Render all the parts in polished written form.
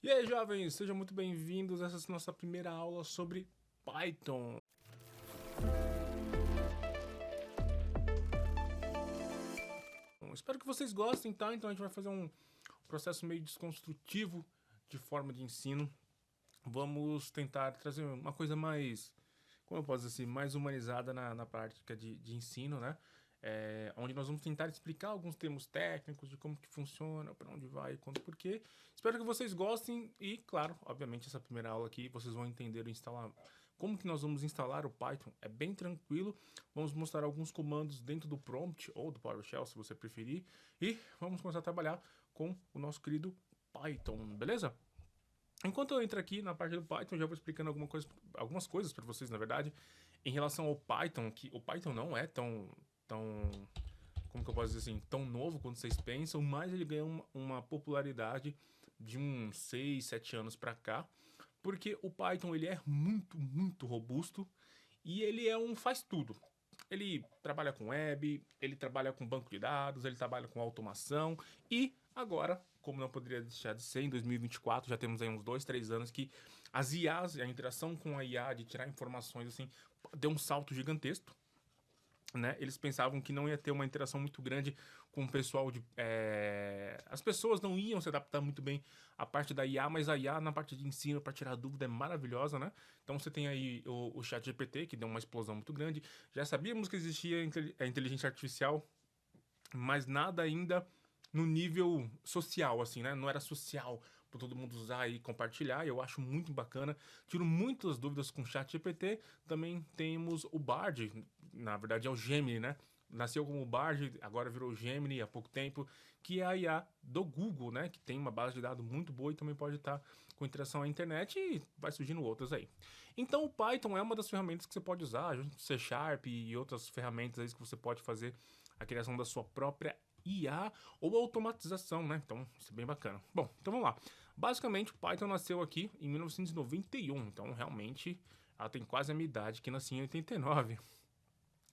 E aí, jovens, sejam muito bem-vindos a essa nossa primeira aula sobre Python. Bom, espero que vocês gostem, tá? Então a gente vai fazer um processo meio desconstrutivo de forma de ensino. Vamos tentar trazer uma coisa mais, como eu posso dizer assim, mais humanizada na prática de ensino, né? Onde nós vamos tentar explicar alguns termos técnicos de como que funciona, para onde vai, quando, por quê. Espero que vocês gostem e, claro, obviamente essa primeira aula aqui vocês vão entender instalar como que nós vamos instalar o Python. É bem tranquilo. Vamos mostrar alguns comandos dentro do prompt ou do PowerShell, se você preferir, e vamos começar a trabalhar com o nosso querido Python, beleza? Enquanto eu entro aqui na parte do Python, já vou explicando algumas coisas para vocês, na verdade, em relação ao Python, que o Python não é tão, como que eu posso dizer assim, tão novo quanto vocês pensam, mas ele ganhou uma popularidade de uns 6, 7 anos para cá, porque o Python ele é muito robusto e ele é um faz tudo. Ele trabalha com web, ele trabalha com banco de dados, ele trabalha com automação e agora, como não poderia deixar de ser, em 2024 já temos aí uns 2, 3 anos que as IAs, a interação com a IA de tirar informações assim, deu um salto gigantesco. Né? Eles pensavam que não ia ter uma interação muito grande com o pessoal As pessoas não iam se adaptar muito bem à parte da IA, mas a IA na parte de ensino para tirar dúvida é maravilhosa, né? Então você tem aí o ChatGPT, que deu uma explosão muito grande. Já sabíamos que existia a inteligência artificial, mas nada ainda no nível social, assim, né? Não era social para todo mundo usar e compartilhar. Eu acho muito bacana. Tiro muitas dúvidas com o ChatGPT. Também temos o Bard, na verdade é o Gemini, né? Nasceu como Bard, agora virou Gemini há pouco tempo, que é a IA do Google, né? Que tem uma base de dados muito boa e também pode estar com interação à internet e vai surgindo outras aí. Então o Python é uma das ferramentas que você pode usar, junto com C Sharp e outras ferramentas aí que você pode fazer a criação da sua própria IA ou automatização, né? Então, isso é bem bacana. Bom, então vamos lá. Basicamente, o Python nasceu aqui em 1991, então realmente ela tem quase a minha idade, que nasci em 89.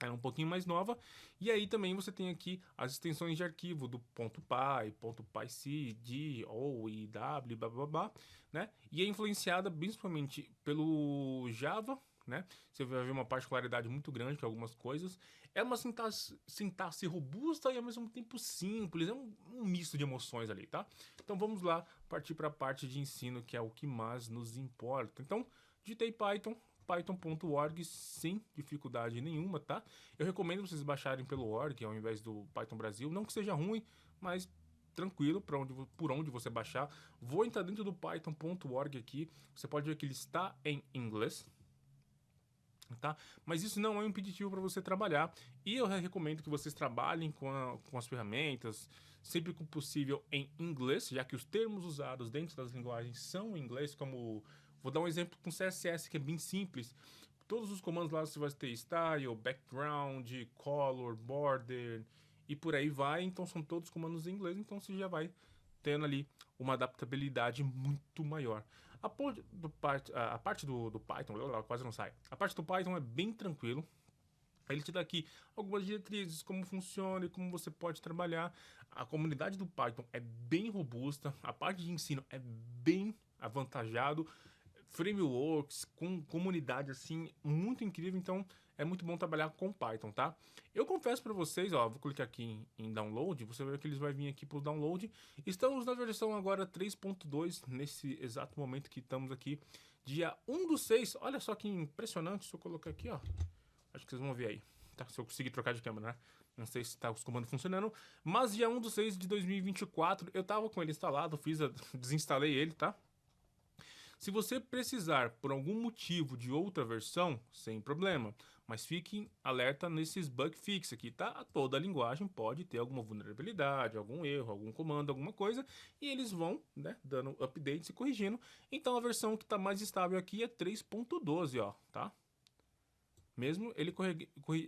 Ela é um pouquinho mais nova. E aí também você tem aqui as extensões de arquivo do .py, .pyc, D, ou, IW, blá blá blá, né? E é influenciada principalmente pelo Java, né? Você vai ver uma particularidade muito grande com algumas coisas. É uma sintaxe robusta e ao mesmo tempo simples. É um misto de emoções ali, tá? Então vamos lá partir para a parte de ensino, que é o que mais nos importa. Então, digitei Python, python.org sem dificuldade nenhuma, tá? Eu recomendo vocês baixarem pelo org ao invés do Python Brasil. Não que seja ruim, mas tranquilo por onde você baixar. Vou entrar dentro do python.org aqui. Você pode ver que ele está em inglês, tá? Mas isso não é um impeditivo para você trabalhar. E eu recomendo que vocês trabalhem com as ferramentas, sempre que possível em inglês, já que os termos usados dentro das linguagens são em inglês, como... Vou dar um exemplo com CSS, que é bem simples. Todos os comandos lá você vai ter style, background, color, border e por aí vai. Então são todos comandos em inglês, então você já vai tendo ali uma adaptabilidade muito maior. A parte do Python, quase não sai. A parte do Python é bem tranquilo. Ele te dá aqui algumas diretrizes, como funciona e como você pode trabalhar. A comunidade do Python é bem robusta, a parte de ensino é bem avantajado, frameworks, com comunidade assim, muito incrível, então é muito bom trabalhar com Python, tá? Eu confesso para vocês, ó, vou clicar aqui em download, você vai ver que eles vão vir aqui para o download. Estamos na versão agora 3.2, nesse exato momento que estamos aqui, dia 1/6, olha só que impressionante, se eu colocar aqui, ó, acho que vocês vão ver aí. Tá, se eu conseguir trocar de câmera, né? Não sei se tá os comandos funcionando. Mas dia 1/6 de 2024, eu tava com ele instalado, desinstalei ele, tá? Se você precisar por algum motivo de outra versão, sem problema. Mas fiquem alerta nesses bug fix aqui, tá? Toda linguagem pode ter alguma vulnerabilidade, algum erro, algum comando, alguma coisa. E eles vão, né, dando updates e corrigindo. Então a versão que tá mais estável aqui é 3.12, ó, tá? Mesmo ele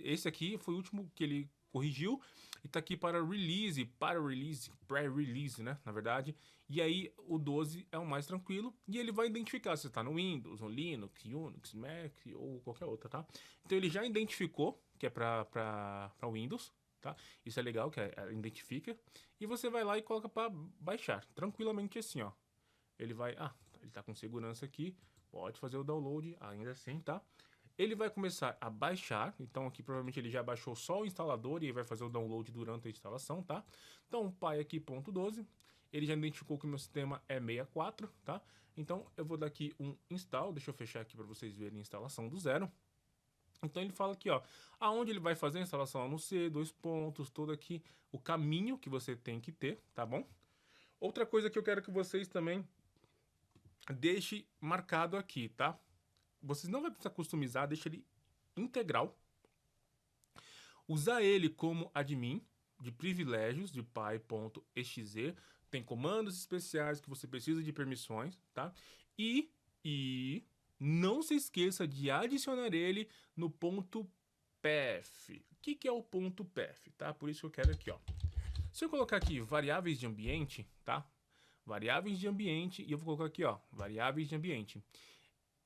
esse aqui foi o último que ele corrigiu e tá aqui para release, pré-release, né, na verdade. E aí o 12 é o mais tranquilo e ele vai identificar se está no Windows, no Linux, Unix, Mac ou qualquer outra, tá? Então ele já identificou que é para Windows, tá? Isso é legal, que identifica. E você vai lá e coloca para baixar, tranquilamente assim, ó. ele vai... ele tá com segurança aqui, pode fazer o download ainda assim, tá? Ele vai começar a baixar, então aqui provavelmente ele já baixou só o instalador e vai fazer o download durante a instalação, tá? Então, pai aqui, ponto 12, ele já identificou que o meu sistema é 64, tá? Então, eu vou dar aqui um install, deixa eu fechar aqui para vocês verem a instalação do zero. Então, ele fala aqui, ó, aonde ele vai fazer a instalação no C, 2 pontos, todo aqui, o caminho que você tem que ter, tá bom? Outra coisa que eu quero que vocês também deixem marcado aqui, tá? Vocês não vão precisar customizar, deixa ele integral. Usar ele como admin de privilégios de pi.exe. Tem comandos especiais que você precisa de permissões, tá? E não se esqueça de adicionar ele no ponto path. O que é o ponto path, tá? Por isso que eu quero aqui, ó. Se eu colocar aqui variáveis de ambiente, tá? Variáveis de ambiente, e eu vou colocar aqui, ó, variáveis de ambiente.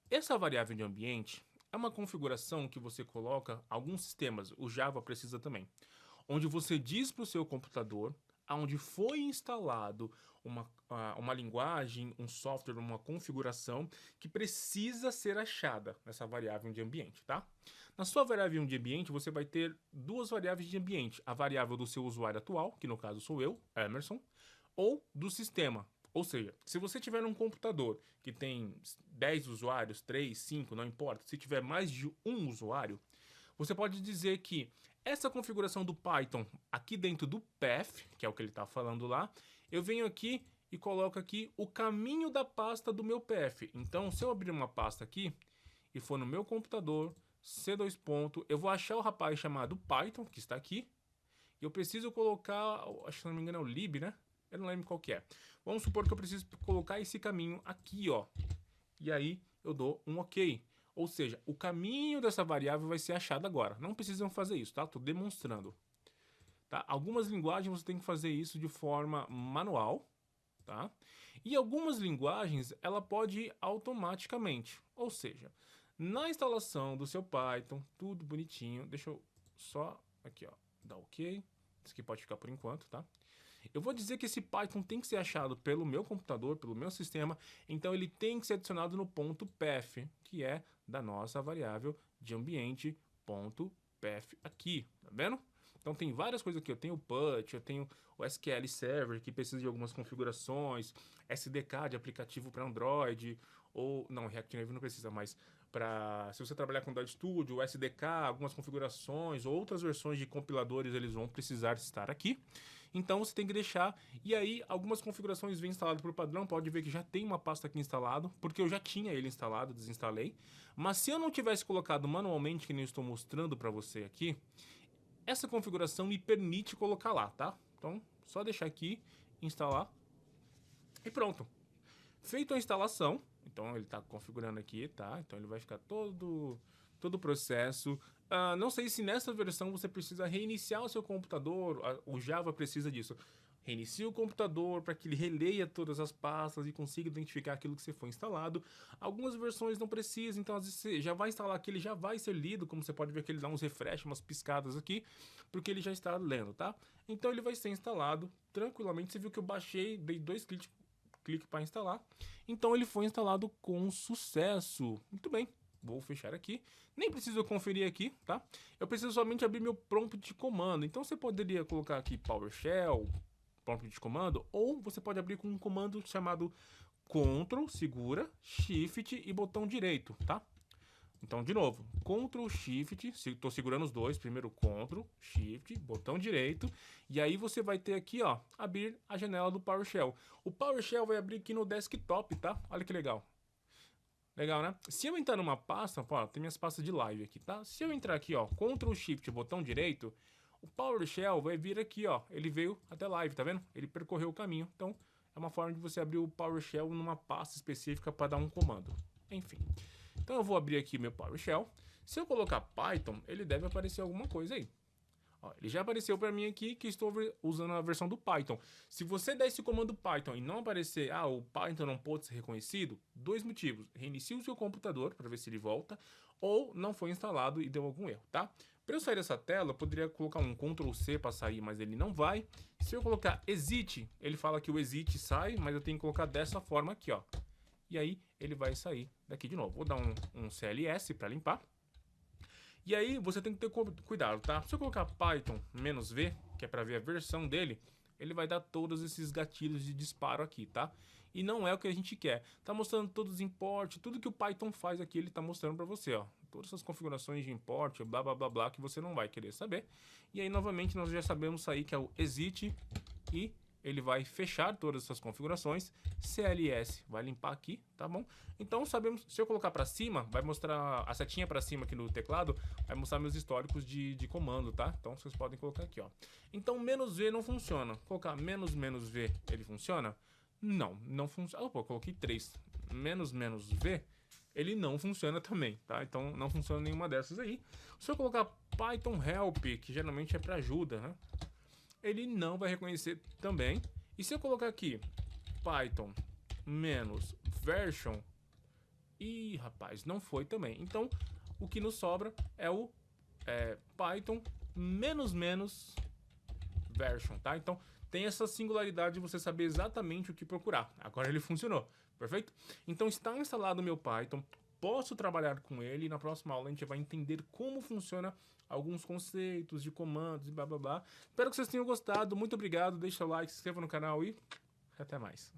Essa variável de ambiente é uma configuração que você coloca alguns sistemas, o Java precisa também, onde você diz para o seu computador aonde foi instalado uma linguagem, um software, uma configuração que precisa ser achada nessa variável de ambiente, tá? Na sua variável de ambiente, você vai ter duas variáveis de ambiente. A variável do seu usuário atual, que no caso sou eu, Emerson, ou do sistema. Ou seja, se você tiver um computador que tem 10 usuários, 3, 5, não importa, se tiver mais de um usuário, você pode dizer que essa configuração do Python aqui dentro do path, que é o que ele está falando lá, eu venho aqui e coloco aqui o caminho da pasta do meu path. Então, se eu abrir uma pasta aqui e for no meu computador, C2 ponto, eu vou achar o rapaz chamado Python, que está aqui, e eu preciso colocar, acho que se não me engano é o lib, né? Eu não lembro qual que é. Vamos supor que eu preciso colocar esse caminho aqui, ó. E aí eu dou um OK. Ou seja, o caminho dessa variável vai ser achado agora. Não precisam fazer isso, tá? Estou demonstrando. Tá? Algumas linguagens você tem que fazer isso de forma manual, tá? E algumas linguagens ela pode ir automaticamente. Ou seja, na instalação do seu Python, tudo bonitinho. Deixa eu só aqui, ó, dar OK. Isso aqui pode ficar por enquanto, tá? Eu vou dizer que esse Python tem que ser achado pelo meu computador, pelo meu sistema, então ele tem que ser adicionado no ponto path, que é da nossa variável de ambiente ponto path aqui, tá vendo? Então tem várias coisas aqui, eu tenho o PUT, eu tenho o SQL Server, que precisa de algumas configurações, SDK de aplicativo para Android, ou, não, React Native não precisa, mas para se você trabalhar com Android Studio, o SDK, algumas configurações, outras versões de compiladores, eles vão precisar estar aqui. Então você tem que deixar, e aí algumas configurações vêm instaladas por padrão, pode ver que já tem uma pasta aqui instalado, porque eu já tinha ele instalado, desinstalei. Mas se eu não tivesse colocado manualmente, que nem eu estou mostrando para você aqui, essa configuração me permite colocar lá, tá? Então, só deixar aqui, instalar, e pronto. Feito a instalação, então ele está configurando aqui, tá? Então ele vai ficar todo o processo. Não sei se nessa versão você precisa reiniciar o seu computador, o Java precisa disso. Reinicie o computador para que ele releia todas as pastas e consiga identificar aquilo que você foi instalado. Algumas versões não precisam, então às vezes você já vai instalar aqui, ele já vai ser lido, como você pode ver que ele dá uns refresh, umas piscadas aqui, porque ele já está lendo, tá? Então ele vai ser instalado tranquilamente. Você viu que eu baixei, dei 2 cliques para instalar. Então ele foi instalado com sucesso. Muito bem. Vou fechar aqui. Nem preciso conferir aqui, tá? Eu preciso somente abrir meu prompt de comando. Então você poderia colocar aqui PowerShell, prompt de comando, ou você pode abrir com um comando chamado Ctrl, segura, Shift e botão direito, tá? Então, de novo, Ctrl, Shift, estou segurando os dois, primeiro Ctrl, Shift, botão direito, e aí você vai ter aqui, ó, abrir a janela do PowerShell. O PowerShell vai abrir aqui no desktop, tá? Olha que legal. Legal, né? Se eu entrar numa pasta, ó, tem minhas pastas de live aqui, tá? Se eu entrar aqui, ó, Ctrl, Shift, botão direito, o PowerShell vai vir aqui, ó, ele veio até live, tá vendo? Ele percorreu o caminho, então é uma forma de você abrir o PowerShell numa pasta específica para dar um comando. Enfim. Então eu vou abrir aqui meu PowerShell. Se eu colocar Python, ele deve aparecer alguma coisa aí. Ó, ele já apareceu para mim aqui que estou usando a versão do Python. Se você der esse comando Python e não aparecer, o Python não pode ser reconhecido, dois motivos. Reinicie o seu computador para ver se ele volta, ou não foi instalado e deu algum erro, tá? Para eu sair dessa tela, eu poderia colocar um Ctrl C para sair, mas ele não vai. Se eu colocar exit, ele fala que o exit sai, mas eu tenho que colocar dessa forma aqui, ó. E aí ele vai sair daqui de novo. Vou dar um CLS para limpar. E aí você tem que ter cuidado, tá? Se eu colocar Python -v, que é para ver a versão dele, ele vai dar todos esses gatilhos de disparo aqui, tá? E não é o que a gente quer. Tá mostrando todos os import, tudo que o Python faz aqui, ele tá mostrando para você, ó. Todas essas configurações de import, blá blá blá blá, que você não vai querer saber. E aí, novamente, nós já sabemos aí que é o exit e ele vai fechar todas essas configurações. CLS vai limpar aqui, tá bom? Então sabemos, se eu colocar para cima, vai mostrar a setinha para cima aqui no teclado, vai mostrar meus históricos de comando, tá? Então vocês podem colocar aqui, ó. Então -v não funciona. Colocar -v, ele funciona? Não funciona. Opa, eu coloquei 3. -v, ele não funciona também, tá? Então não funciona nenhuma dessas aí. Se eu colocar Python help, que geralmente é para ajuda, né? Ele não vai reconhecer também. E se eu colocar aqui Python -version, rapaz, não foi também. Então o que nos sobra é o Python -version, tá? Então tem essa singularidade de você saber exatamente o que procurar. Agora ele funcionou, perfeito? Então está instalado o meu Python, posso trabalhar com ele e na próxima aula a gente vai entender como funciona alguns conceitos de comandos e blá blá blá. Espero que vocês tenham gostado, muito obrigado, deixa o like, se inscreva no canal e até mais.